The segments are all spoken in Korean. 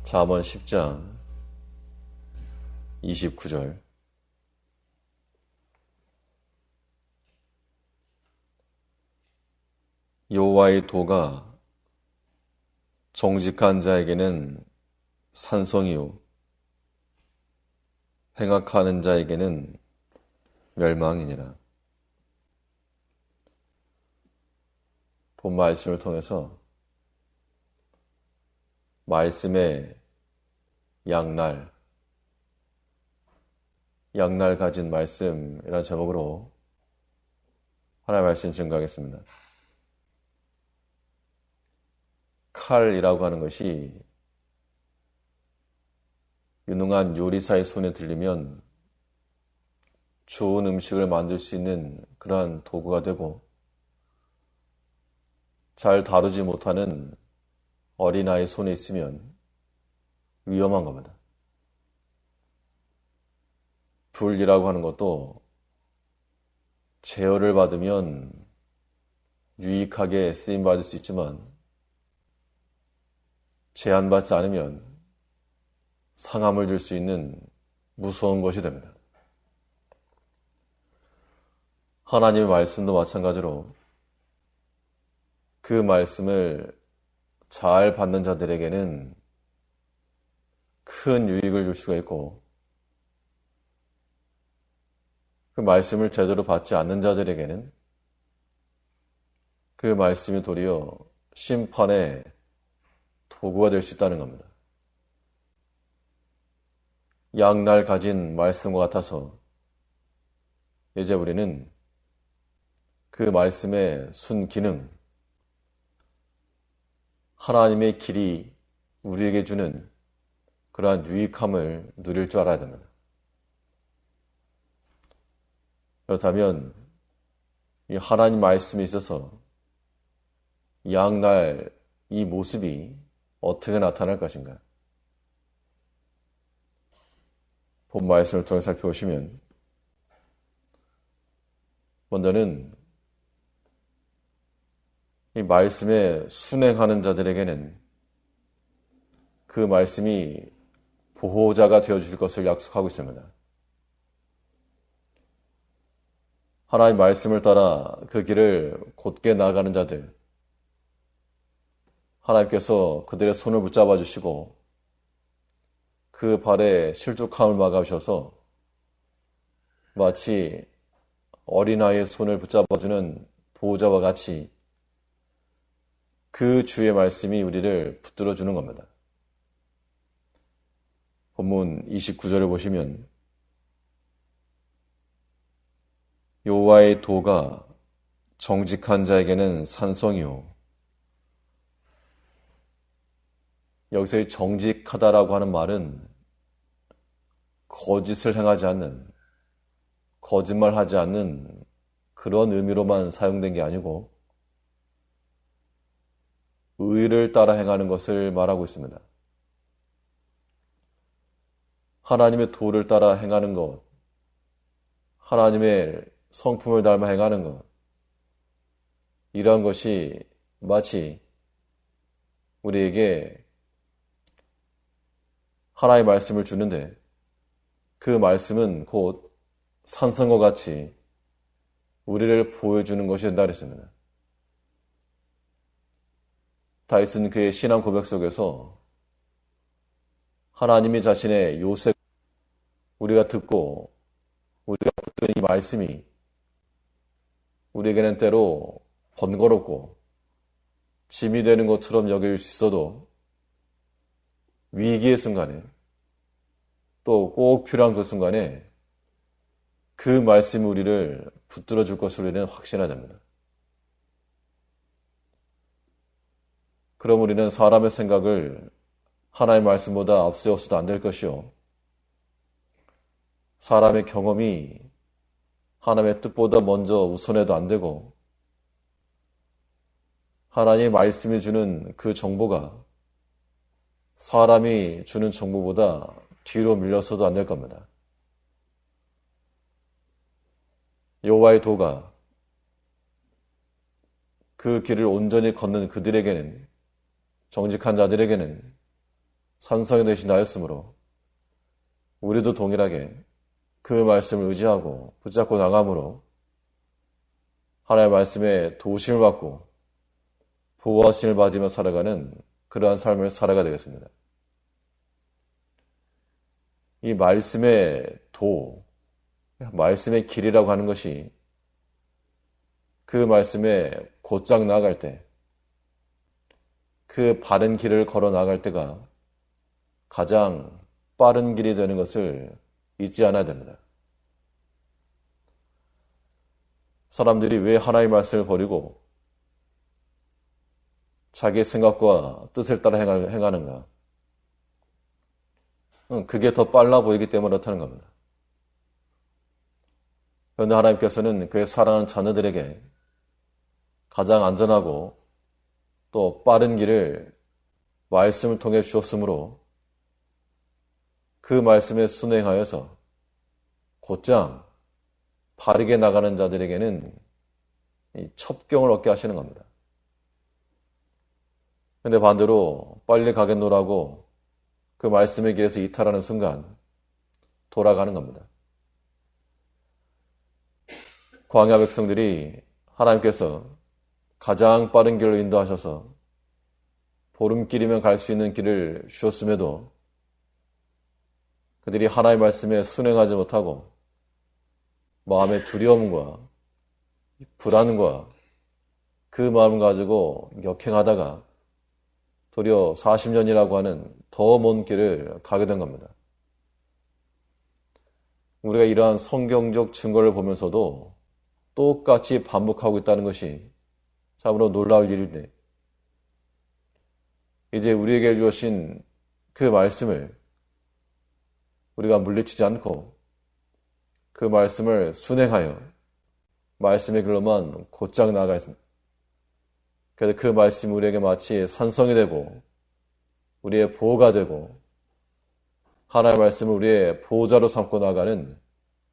잠언 10장 29절. 여호와의 도가 정직한 자에게는 산성이요 행악하는 자에게는 멸망이니라. 본 말씀을 통해서 말씀의 양날 가진 말씀이라는 제목으로 하나님의 말씀 증거하겠습니다. 칼이라고 하는 것이 유능한 요리사의 손에 들리면 좋은 음식을 만들 수 있는 그러한 도구가 되고, 잘 다루지 못하는 어린아이의 손에 있으면 위험한 겁니다. 불이라고 하는 것도 제어를 받으면 유익하게 쓰임받을 수 있지만, 제한받지 않으면 상함을 줄 수 있는 무서운 것이 됩니다. 하나님의 말씀도 마찬가지로 그 말씀을 잘 받는 자들에게는 큰 유익을 줄 수가 있고, 그 말씀을 제대로 받지 않는 자들에게는 그 말씀이 도리어 심판의 도구가 될 수 있다는 겁니다. 양날 가진 말씀과 같아서 이제 우리는 그 말씀의 순기능, 하나님의 길이 우리에게 주는 그러한 유익함을 누릴 줄 알아야 됩니다. 그렇다면 이 하나님 말씀에 있어서 양날 이 모습이 어떻게 나타날 것인가? 본 말씀을 통해 살펴보시면, 먼저는 이 말씀에 순행하는 자들에게는 그 말씀이 보호자가 되어줄 것을 약속하고 있습니다. 하나님의 말씀을 따라 그 길을 곧게 나아가는 자들, 하나님께서 그들의 손을 붙잡아 주시고 그 발에 실족함을 막아주셔서 마치 어린아이의 손을 붙잡아주는 보호자와 같이 그 주의 말씀이 우리를 붙들어 주는 겁니다. 본문 29절을 보시면, 여호와의 도가 정직한 자에게는 산성이요. 여기서 이 정직하다라고 하는 말은 거짓을 행하지 않는, 거짓말하지 않는 그런 의미로만 사용된 게 아니고 의를 따라 행하는 것을 말하고 있습니다. 하나님의 도를 따라 행하는 것, 하나님의 성품을 닮아 행하는 것, 이러한 것이 마치 우리에게 하나님의 말씀을 주는데, 그 말씀은 곧 산성과 같이 우리를 보여주는 것이 된다 그랬습니다. 다윗은 그의 신앙 고백 속에서 하나님이 자신의 요셉, 우리가 듣고 우리가 붙든 이 말씀이 우리에게는 때로 번거롭고 짐이 되는 것처럼 여길 수 있어도 위기의 순간에, 또 꼭 필요한 그 순간에 그 말씀이 우리를 붙들어 줄 것을 우리는 확신해야 됩니다. 그럼 우리는 사람의 생각을 하나님의 말씀보다 앞세워서도 안 될 것이요, 사람의 경험이 하나님의 뜻보다 먼저 우선해도 안 되고, 하나님의 말씀이 주는 그 정보가 사람이 주는 정보보다 뒤로 밀려서도 안 될 겁니다. 여호와의 도가 그 길을 온전히 걷는 그들에게는, 정직한 자들에게는 산성이 되신 나였으므로 우리도 동일하게 그 말씀을 의지하고 붙잡고 나감으로 하나님의 말씀에 도우심을 받고 보호하심을 받으며 살아가는 그러한 삶을 살아가야 되겠습니다. 이 말씀의 말씀의 길이라고 하는 것이 그 말씀에 곧장 나아갈 때, 그 바른 길을 걸어 나아갈 때가 가장 빠른 길이 되는 것을 잊지 않아야 됩니다. 사람들이 왜 하나님의 말씀을 버리고 자기의 생각과 뜻을 따라 행하는가? 그게 더 빨라 보이기 때문에 그렇다는 겁니다. 그런데 하나님께서는 그의 사랑하는 자녀들에게 가장 안전하고 또 빠른 길을 말씀을 통해 주셨으므로 그 말씀에 순행하여서 곧장 바르게 나가는 자들에게는 이 첩경을 얻게 하시는 겁니다. 그런데 반대로 빨리 가겠노라고 그 말씀의 길에서 이탈하는 순간 돌아가는 겁니다. 광야 백성들이 하나님께서 가장 빠른 길로 인도하셔서 보름길이면 갈 수 있는 길을 주셨음에도 그들이 하나님의 말씀에 순행하지 못하고 마음의 두려움과 불안과 그 마음을 가지고 역행하다가 도리어 40년이라고 하는 더 먼 길을 가게 된 겁니다. 우리가 이러한 성경적 증거를 보면서도 똑같이 반복하고 있다는 것이 참으로 놀라울 일인데, 이제 우리에게 주신 그 말씀을 우리가 물리치지 않고 그 말씀을 순행하여 말씀의 길로만 곧장 나아가 있습니다. 그래서 그 말씀이 우리에게 마치 산성이 되고 우리의 보호가 되고 하나님의 말씀을 우리의 보호자로 삼고 나가는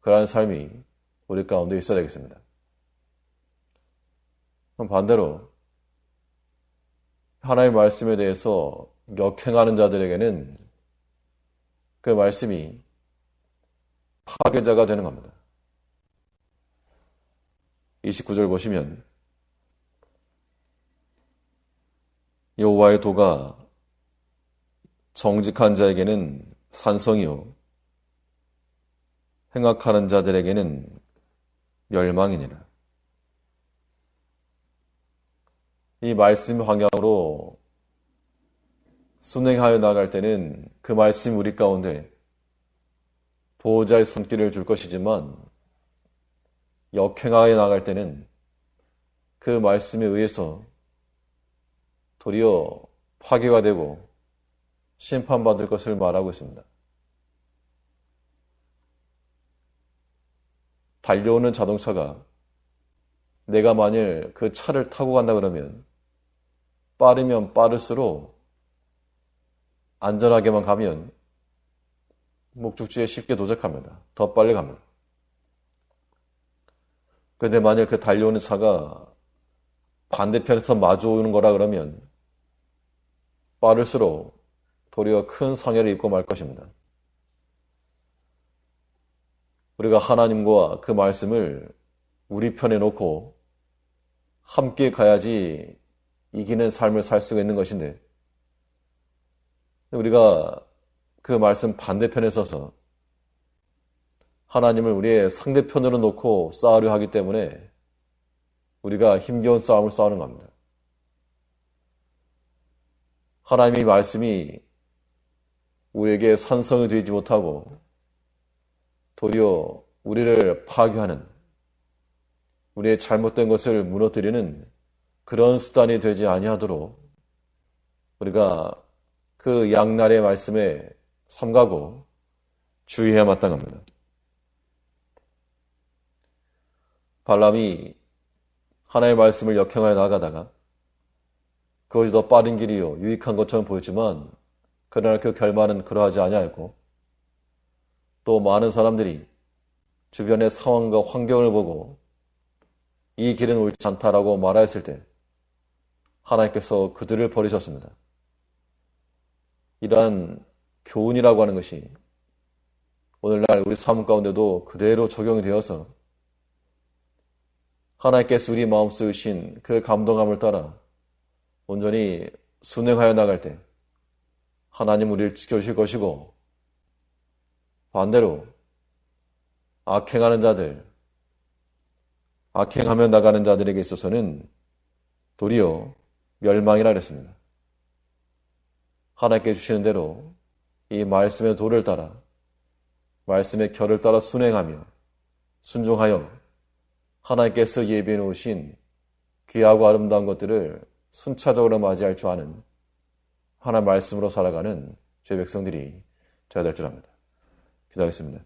그러한 삶이 우리 가운데 있어야 되겠습니다. 그럼 반대로 하나님의 말씀에 대해서 역행하는 자들에게는 그 말씀이 파괴자가 되는 겁니다. 29절 보시면 여호와의 도가 정직한 자에게는 산성이요 행악하는 자들에게는 멸망이니라. 이 말씀 방향으로 순행하여 나갈 때는 그 말씀 우리 가운데 보호자의 손길을 줄 것이지만 역행하여 나갈 때는 그 말씀에 의해서 도리어 파괴가 되고 심판받을 것을 말하고 있습니다. 달려오는 자동차가 내가 만일 그 차를 타고 간다 그러면 빠르면 빠를수록 안전하게만 가면 목적지에 쉽게 도착합니다. 더 빨리 갑니다. 그런데 만일 그 달려오는 차가 반대편에서 마주오는 거라 그러면 빠를수록 도리어 큰 상해를 입고 말 것입니다. 우리가 하나님과 그 말씀을 우리 편에 놓고 함께 가야지 이기는 삶을 살 수가 있는 것인데, 우리가 그 말씀 반대편에 서서 하나님을 우리의 상대편으로 놓고 싸우려 하기 때문에 우리가 힘겨운 싸움을 싸우는 겁니다. 하나님의 말씀이 우리에게 산성이 되지 못하고 도리어 우리를 파괴하는, 우리의 잘못된 것을 무너뜨리는 그런 수단이 되지 아니하도록 우리가 그 양날의 말씀에 삼가고 주의해야 마땅합니다. 발람이 하나님의 말씀을 역행하여 나가다가 그것이 더 빠른 길이요 유익한 것처럼 보였지만 그러나 그 결말은 그러하지 아니하였고, 또 많은 사람들이 주변의 상황과 환경을 보고 이 길은 옳지 않다라고 말하였을 때 하나님께서 그들을 버리셨습니다. 이러한 교훈이라고 하는 것이 오늘날 우리 삶 가운데도 그대로 적용이 되어서 하나님께서 우리 마음속에 주신 그 감동함을 따라 온전히 순행하여 나갈 때 하나님 우리를 지켜주실 것이고, 반대로 악행하는 자들, 악행하며 나가는 자들에게 있어서는 도리어 멸망이라 그랬습니다. 하나님께 주시는 대로 이 말씀의 도를 따라, 말씀의 결을 따라 순행하며 순종하여 하나님께서 예비해 놓으신 귀하고 아름다운 것들을 순차적으로 맞이할 줄 아는 하나님 말씀으로 살아가는 죄 백성들이 되어야 될 줄 압니다. 기도하겠습니다.